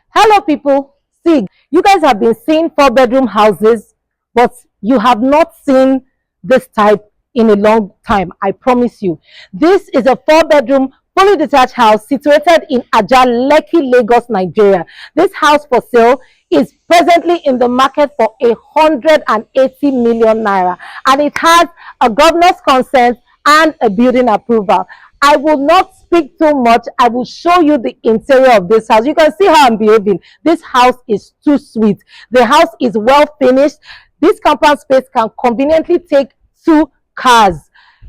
Hello, people. See, you guys have been seeing four-bedroom houses, but you have not seen this type in a long time. I promise you. This is a four-bedroom, fully detached house situated in Ajah, Lekki, Lagos, Nigeria. This house for sale is presently in the market for 180 million naira, and it has a governor's consent and a building approval. I will not speak too much. I will show you the interior of this house. You can see how I'm behaving. This house is too sweet. The house is well finished. This compound space can conveniently take two cars.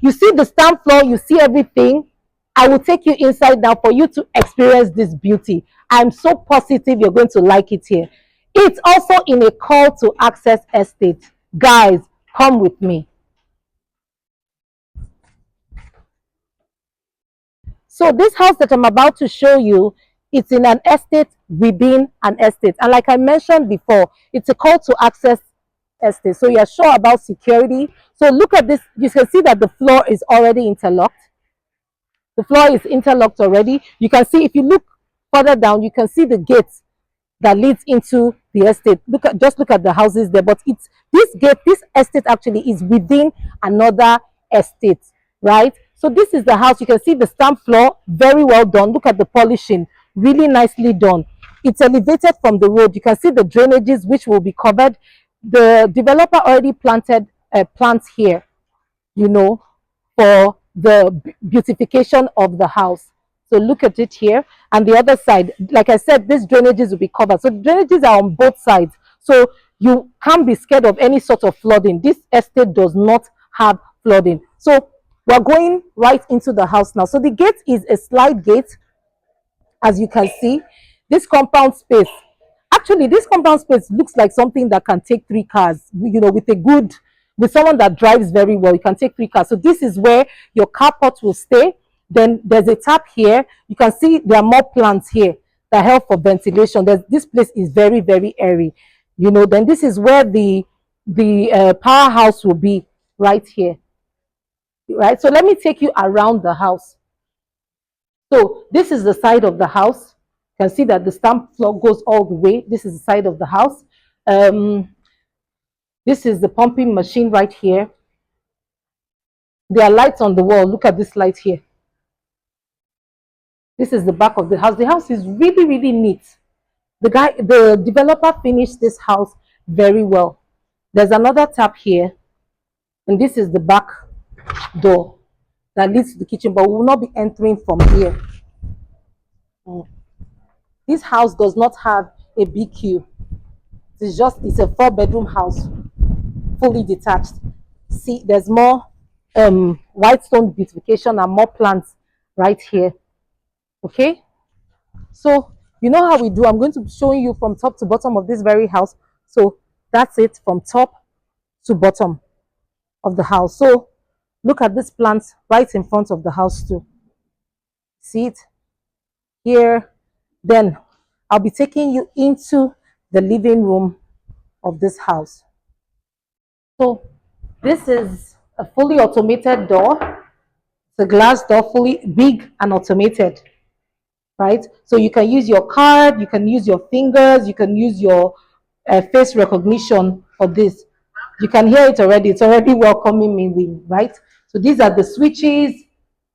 You see the stamp floor, you see everything. I will take you inside now for you to experience this beauty. I'm so positive you're going to like it here. It's also in a call to access estate. Guys, come with me. So this house that I'm about to show you, it's in an estate within an estate. And like I mentioned before, it's a call to access estate. So you're sure about security. So look at this. You can see that the floor is already interlocked. The floor is interlocked already. You can see, if you look further down, you can see the gate that leads into the estate. Just look at the houses there. But it's this gate, this estate actually is within another estate, right? So this is the house. You can see the stamp floor, very well done. Look at the polishing, really nicely done. It's elevated from the road. You can see the drainages which will be covered. The developer already planted plants here, you know, for the beautification of the house. So look at it here. And the other side, like I said, these drainages will be covered. So the drainages are on both sides. So you can't be scared of any sort of flooding. This estate does not have flooding. So we're going right into the house now. So the gate is a slide gate, as you can see. This compound space, actually this compound space looks like something that can take three cars, you know, with someone that drives very well. You can take three cars. So this is where your carport will stay. Then there's a tap here. You can see there are more plants here that help for ventilation. This place is very, very airy, you know. Then this is where the powerhouse will be, right here, right? So let me take you around the house. So this is the side of the house. You can see that the stamp floor goes all the way. This is the side of the house. This is the pumping machine right here. There are lights on the wall. Look at this light here. This is the back of the house. The house is really, really neat. The developer finished this house very well. There's another tap here, and this is the back door that leads to the kitchen, but we will not be entering from here. This house does not have a BQ. It's a four-bedroom house, fully detached. See, there's more white stone beautification and more plants right here. Okay, so you know how we do. I'm going to be showing you from top to bottom of this very house. So that's it, from top to bottom of the house. So look at this plant right in front of the house too. See it here. Then I'll be taking you into the living room of this house. So this is a fully automated door. It's a glass door, fully big and automated, right? So you can use your card, you can use your fingers, you can use your face recognition for this. You can hear it already. It's already welcoming me, right? So these are the switches.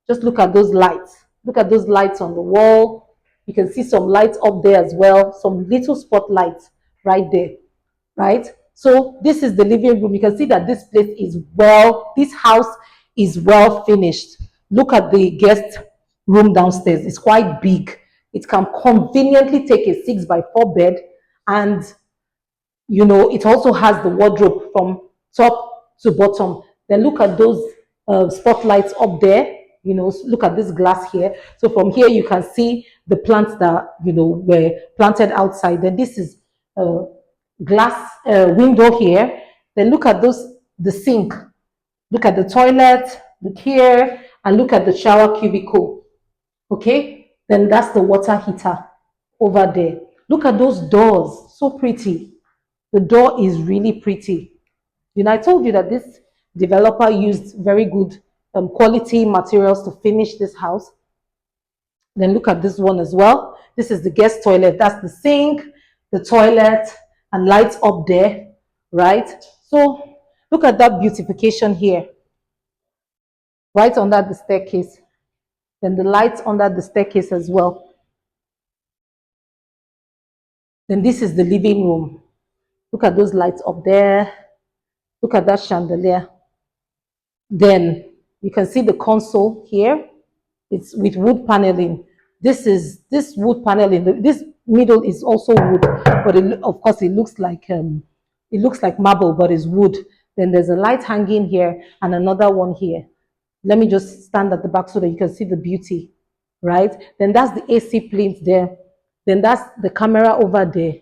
Just look at those lights. Look at those lights on the wall. You can see some lights up there as well, some little spotlights right there, right? So this is the living room. You can see that this place is this house is well finished. Look at the guest room downstairs. It's quite big. It can conveniently take a 6x4 bed, and you know, it also has the wardrobe from top to bottom. Then look at those spotlights up there. You know, look at this glass here. So from here you can see the plants that, you know, were planted outside. Then this is glass window here. Then look at the sink. Look at the toilet, look here, and look at the shower cubicle. Okay, then that's the water heater over there. Look at those doors, so pretty. The door is really pretty. You know, I told you that this developer used very good quality materials to finish this house. Then look at this one as well. This is the guest toilet. That's the sink, the toilet, and lights up there, right? So look at that beautification here, right under the staircase. Then the lights under the staircase as well. Then this is the living room. Look at those lights up there. Look at that chandelier. Then you can see the console here. It's with wood paneling. This wood paneling. This middle is also wood, but of course it looks like marble, but it's wood. Then there's a light hanging here and another one here. Let me just stand at the back so that you can see the beauty, right? Then that's the AC plinth there. Then that's the camera over there,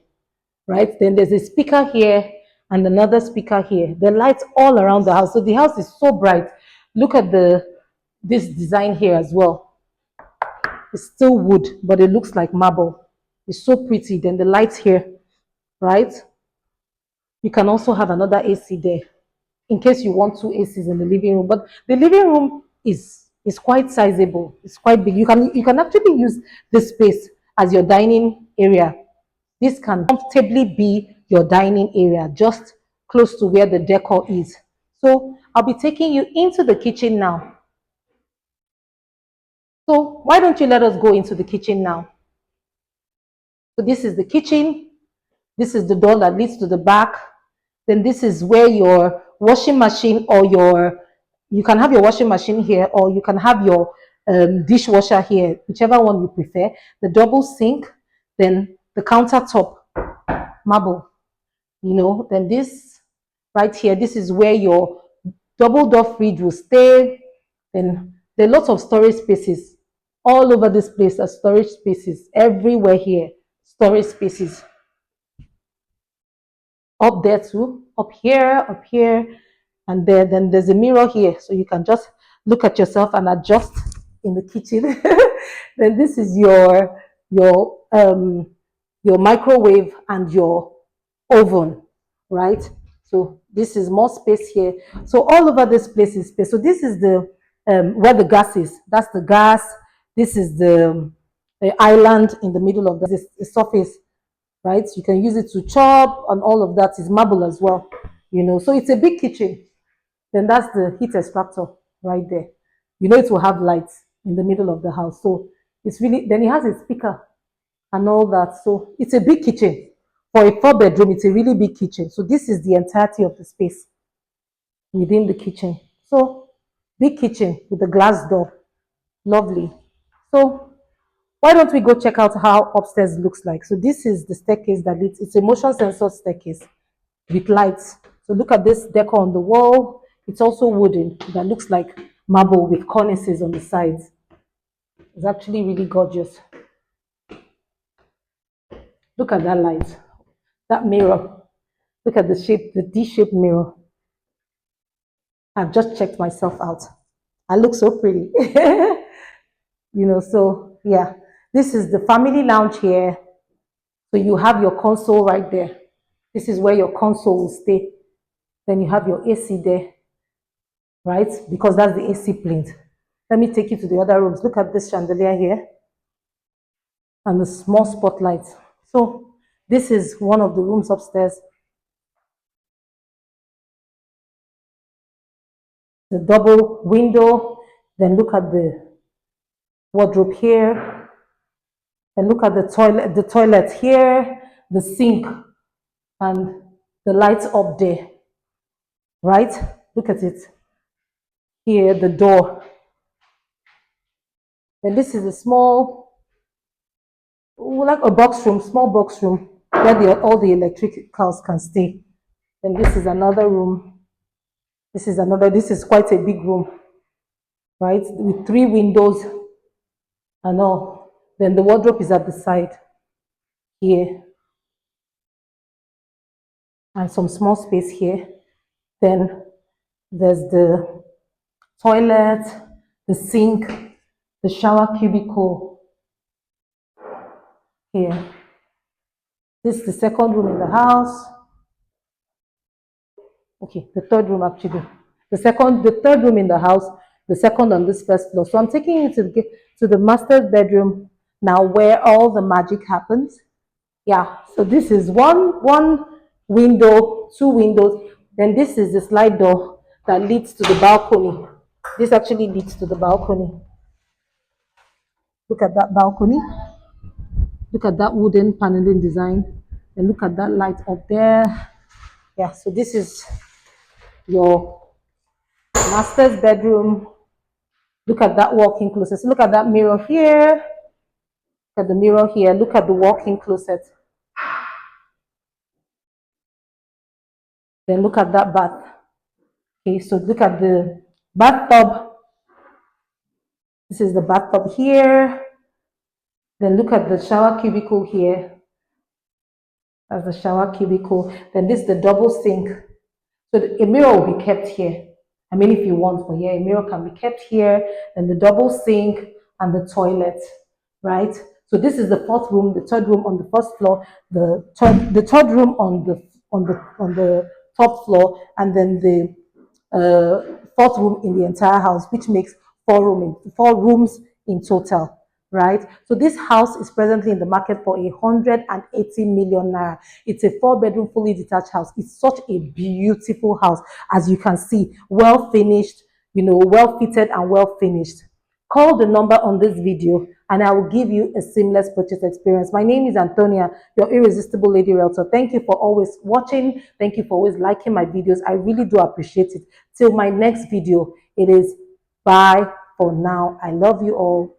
right? Then there's a speaker here and another speaker here. The lights all around the house. So the house is so bright. Look at this design here as well. It's still wood, but it looks like marble. It's so pretty. Then the lights here, right? You can also have another AC there in case you want two ACs in the living room. But the living room is quite sizable. It's quite big. You can actually use this space as your dining area. This can comfortably be your dining area, just close to where the decor is. So I'll be taking you into the kitchen now. So why don't you let us go into the kitchen now? So this is the kitchen. This is the door that leads to the back. Then this is where your washing machine or you can have your washing machine here, or you can have your dishwasher here, whichever one you prefer. The double sink, then the countertop, marble, then this right here, this is where your double door fridge will stay. Then there are lots of storage spaces all over this place. Are storage spaces everywhere here, storage spaces up there too, up here, and then there's a mirror here, so you can just look at yourself and adjust in the kitchen. Then this is your microwave and your oven, right? So this is more space here. So all over this place is space. So this is the where the gas is. That's the gas. This is the island in the middle of this surface, right? You can use it to chop, and all of that is marble as well, So it's a big kitchen. Then that's the heat extractor right there. It will have lights in the middle of the house. So it's really, then it has a speaker and all that. So it's a big kitchen. For a 4-bedroom, it's a really big kitchen. So this is the entirety of the space within the kitchen. So big kitchen with a glass door. Lovely. So why don't we go check out how upstairs looks like? So this is the staircase that leads. It's a motion sensor staircase with lights. So look at this decor on the wall. It's also wooden. That looks like marble with cornices on the sides. It's actually really gorgeous. Look at that light, that mirror. Look at the shape, the D-shaped mirror. I've just checked myself out. I look so pretty. So yeah, this is the family lounge here. So you have your console right there. This is where your console will stay. Then you have your AC there, right? Because that's the AC plinth. Let me take you to the other rooms. Look at this chandelier here and the small spotlight. So this is one of the rooms upstairs. The double window. Then look at the wardrobe here. And look at the toilet here, the sink, and the lights up there, right? Look at it. Here, the door. And this is a small, like a box room, small box room, where all the electricals can stay. And this is another room. This is quite a big room, right? With 3 windows and all. Then the wardrobe is at the side here. And some small space here. Then there's the toilet, the sink, the shower cubicle here. This is the second room in the house. Okay, the third room actually. The third room in the house, the second on this first floor. So I'm taking you to the master bedroom Now where all the magic happens. Yeah, so this is one window, two windows. Then this is the slide door that leads to the balcony. This actually leads to the balcony. Look at that balcony. Look at that wooden paneling design. And look at that light up there. Yeah, so this is your master's bedroom. Look at that walk-in closet. So look at that mirror here. Look at the mirror here. Look at the walk-in closet. Then look at that bath. Okay, so look at the bathtub. This is the bathtub here. Then look at the shower cubicle here. That's the shower cubicle. Then this is the double sink. So a mirror will be kept here. I mean, if you want, but yeah, a mirror can be kept here. Then the double sink and the toilet, right? So this is the fourth room, the third room on the first floor, the third room on the top floor, and then the fourth room in the entire house, which makes four rooms in total, right? So this house is presently in the market for 180 million naira. It's a four-bedroom, fully detached house. It's such a beautiful house, as you can see, well finished, well fitted and well finished. Call the number on this video and I will give you a seamless purchase experience. My name is Antonia, your irresistible lady realtor. Thank you for always watching. Thank you for always liking my videos. I really do appreciate it. Till my next video, it is bye for now. I love you all.